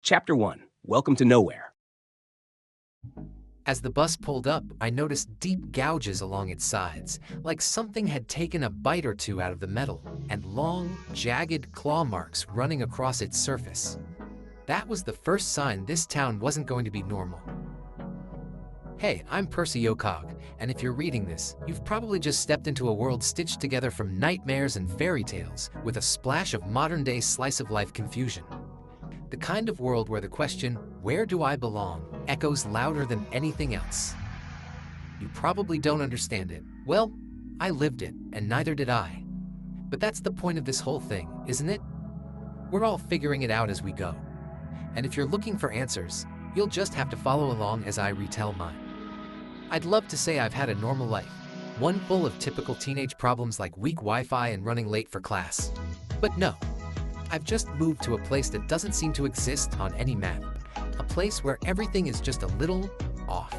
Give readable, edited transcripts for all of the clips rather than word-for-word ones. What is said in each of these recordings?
Chapter 1. Welcome to Nowhere. As the bus pulled up, I noticed deep gouges along its sides, like something had taken a bite or two out of the metal, and long, jagged claw marks running across its surface. That was the first sign this town wasn't going to be normal. Hey, I'm Percy Yokog, and if you're reading this, you've probably just stepped into a world stitched together from nightmares and fairy tales, with a splash of modern-day slice-of-life confusion. The kind of world where the question, "Where do I belong?" echoes louder than anything else. You probably don't understand it. Well, I lived it, and neither did I. But that's the point of this whole thing, isn't it? We're all figuring it out as we go. And if you're looking for answers, you'll just have to follow along as I retell mine. I'd love to say I've had a normal life, one full of typical teenage problems like weak Wi-Fi and running late for class. But no. I've just moved to a place that doesn't seem to exist on any map. A place where everything is just a little off.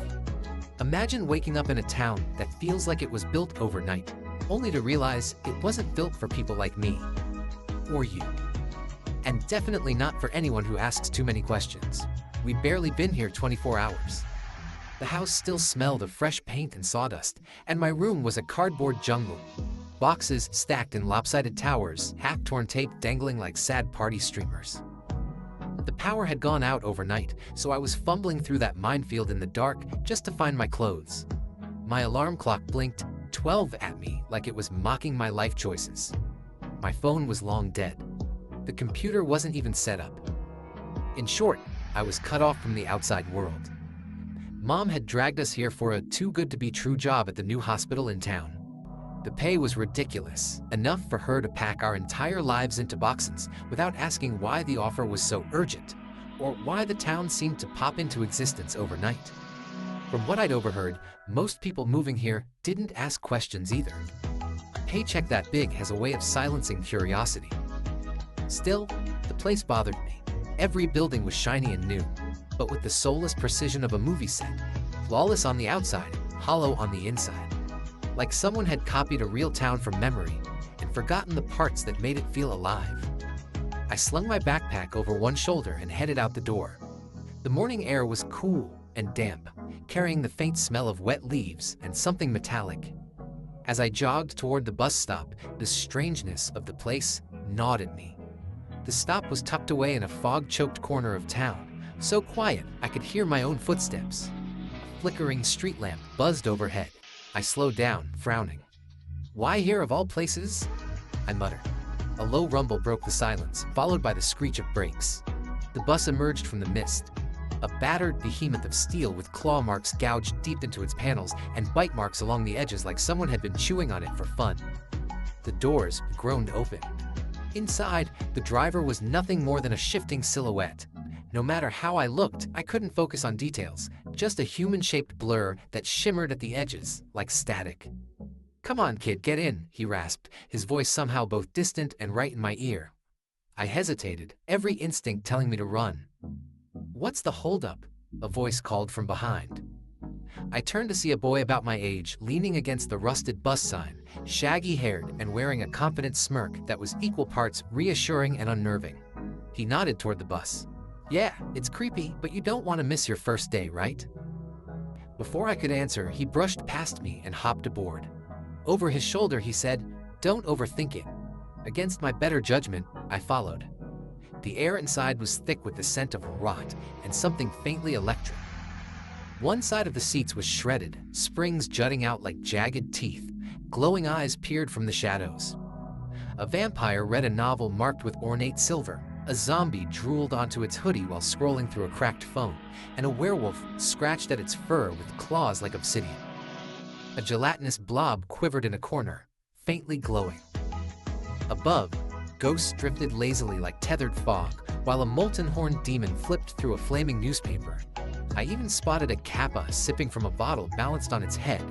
Imagine waking up in a town that feels like it was built overnight, only to realize it wasn't built for people like me. Or you. And definitely not for anyone who asks too many questions. We'd barely been here 24 hours. The house still smelled of fresh paint and sawdust, and my room was a cardboard jungle. Boxes stacked in lopsided towers, half-torn tape dangling like sad party streamers. The power had gone out overnight, so I was fumbling through that minefield in the dark just to find my clothes. My alarm clock blinked 12 at me like it was mocking my life choices. My phone was long dead. The computer wasn't even set up. In short, I was cut off from the outside world. Mom had dragged us here for a too-good-to-be-true job at the new hospital in town. The pay was ridiculous, enough for her to pack our entire lives into boxes without asking why the offer was so urgent, or why the town seemed to pop into existence overnight. From what I'd overheard, most people moving here didn't ask questions either. A paycheck that big has a way of silencing curiosity. Still, the place bothered me. Every building was shiny and new, but with the soulless precision of a movie set, flawless on the outside, hollow on the inside. Like someone had copied a real town from memory and forgotten the parts that made it feel alive. I slung my backpack over one shoulder and headed out the door. The morning air was cool and damp, carrying the faint smell of wet leaves and something metallic. As I jogged toward the bus stop, the strangeness of the place gnawed at me. The stop was tucked away in a fog-choked corner of town, so quiet I could hear my own footsteps. A flickering street lamp buzzed overhead. I slowed down, frowning. "Why here of all places?" I muttered. A low rumble broke the silence, followed by the screech of brakes. The bus emerged from the mist, a battered behemoth of steel with claw marks gouged deep into its panels and bite marks along the edges like someone had been chewing on it for fun. The doors groaned open. Inside, the driver was nothing more than a shifting silhouette. No matter how I looked, I couldn't focus on details, just a human-shaped blur that shimmered at the edges, like static. "Come on, kid, get in," he rasped, his voice somehow both distant and right in my ear. I hesitated, every instinct telling me to run. "What's the holdup?" a voice called from behind. I turned to see a boy about my age, leaning against the rusted bus sign, shaggy-haired and wearing a confident smirk that was equal parts reassuring and unnerving. He nodded toward the bus. "Yeah, it's creepy, but you don't want to miss your first day, right?" Before I could answer, he brushed past me and hopped aboard. Over his shoulder, he said, "Don't overthink it." Against my better judgment, I followed. The air inside was thick with the scent of rot and something faintly electric. One side of the seats was shredded, springs jutting out like jagged teeth. Glowing eyes peered from the shadows. A vampire read a novel marked with ornate silver. A zombie drooled onto its hoodie while scrolling through a cracked phone, and a werewolf scratched at its fur with claws like obsidian. A gelatinous blob quivered in a corner, faintly glowing. Above, ghosts drifted lazily like tethered fog, while a molten-horned demon flipped through a flaming newspaper. I even spotted a kappa sipping from a bottle balanced on its head,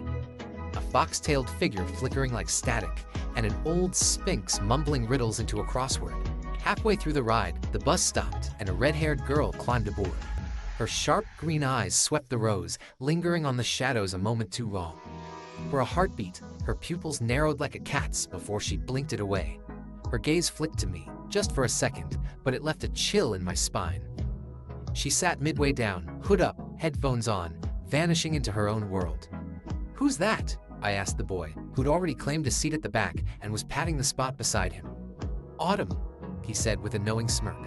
a fox-tailed figure flickering like static, and an old sphinx mumbling riddles into a crossword. Halfway through the ride, the bus stopped and a red-haired girl climbed aboard. Her sharp green eyes swept the rows, lingering on the shadows a moment too long. For a heartbeat, her pupils narrowed like a cat's before she blinked it away. Her gaze flicked to me, just for a second, but it left a chill in my spine. She sat midway down, hood up, headphones on, vanishing into her own world. "Who's that?" I asked the boy, who'd already claimed a seat at the back and was patting the spot beside him. "Autumn," he said with a knowing smirk.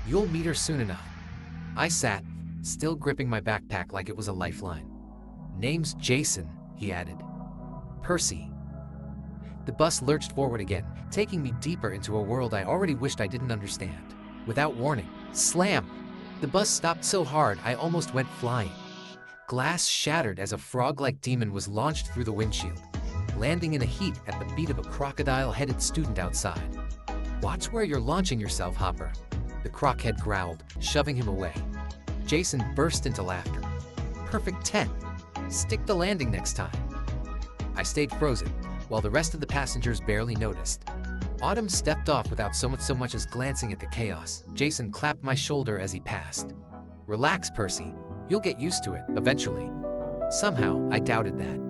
"You'll meet her soon enough." I sat, still gripping my backpack like it was a lifeline. "Name's Jason," he added. "Percy." The bus lurched forward again, taking me deeper into a world I already wished I didn't understand. Without warning, slam! The bus stopped so hard I almost went flying. Glass shattered as a frog-like demon was launched through the windshield, landing in a heap at the beat of a crocodile-headed student outside. "Watch where you're launching yourself, Hopper," the crockhead growled, shoving him away. Jason burst into laughter. "Perfect 10. Stick the landing next time." I stayed frozen, while the rest of the passengers barely noticed. Autumn stepped off without so much as glancing at the chaos. Jason clapped my shoulder as he passed. "Relax, Percy. You'll get used to it, eventually." Somehow, I doubted that.